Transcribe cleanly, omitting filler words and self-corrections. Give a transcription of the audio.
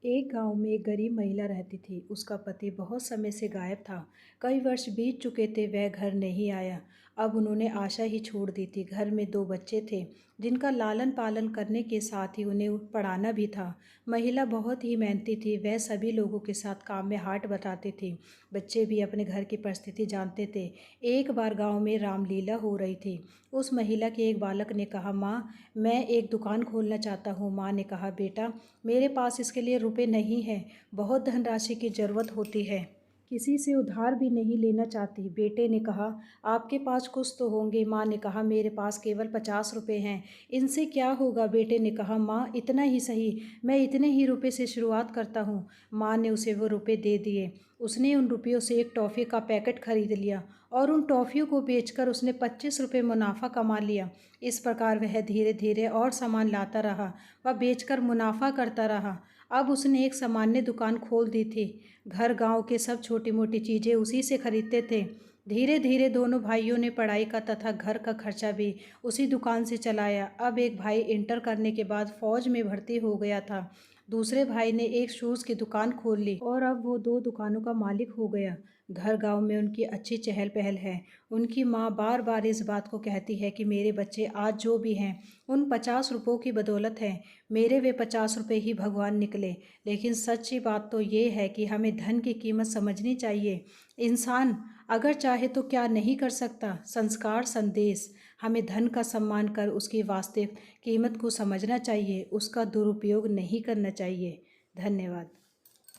एक गांव में एक गरीब महिला रहती थी। उसका पति बहुत समय से गायब था। कई वर्ष बीत चुके थे, वह घर नहीं आया। अब उन्होंने आशा ही छोड़ दी थी। घर में दो बच्चे थे जिनका लालन पालन करने के साथ ही उन्हें पढ़ाना भी था। महिला बहुत ही मेहनती थी। वह सभी लोगों के साथ काम में हाथ बटाती थी। बच्चे भी अपने घर की परिस्थिति जानते थे। एक बार गांव में रामलीला हो रही थी। उस महिला के एक बालक ने कहा, माँ, मैं एक दुकान खोलना चाहता हूँ। माँ ने कहा, बेटा, मेरे पास इसके लिए रुपए नहीं हैं, बहुत धनराशि की ज़रूरत होती है। किसी से उधार भी नहीं लेना चाहती। बेटे ने कहा, आपके पास कुछ तो होंगे। माँ ने कहा, मेरे पास केवल 50 रुपए हैं, इनसे क्या होगा। बेटे ने कहा, माँ, इतना ही सही, मैं इतने ही रुपए से शुरुआत करता हूँ। माँ ने उसे वो रुपए दे दिए। उसने उन रुपयों से एक टॉफ़ी का पैकेट खरीद लिया और उन टॉफ़ियों को बेचकर उसने 25 रुपए मुनाफा कमा लिया। इस प्रकार वह धीरे धीरे और सामान लाता रहा। वह बेचकर मुनाफा करता रहा। अब उसने एक सामान्य दुकान खोल दी थी। घर गांव के सब छोटी मोटी चीज़ें उसी से खरीदते थे। धीरे धीरे दोनों भाइयों ने पढ़ाई का तथा घर का खर्चा भी उसी दुकान से चलाया। अब एक भाई इंटर करने के बाद फौज में भर्ती हो गया था। दूसरे भाई ने एक शूज़ की दुकान खोल ली और अब वो दो दुकानों का मालिक हो गया। घर गांव में उनकी अच्छी चहल पहल है। उनकी माँ बार बार इस बात को कहती है कि मेरे बच्चे आज जो भी हैं उन 50 रुपयों की बदौलत है। मेरे वे 50 रुपये ही भगवान निकले। लेकिन सच्ची बात तो ये है कि हमें धन की कीमत समझनी चाहिए। इंसान अगर चाहे तो क्या नहीं कर सकता। संस्कार संदेश, हमें धन का सम्मान कर उसकी वास्तविक कीमत को समझना चाहिए, उसका दुरुपयोग नहीं करना चाहिए। धन्यवाद।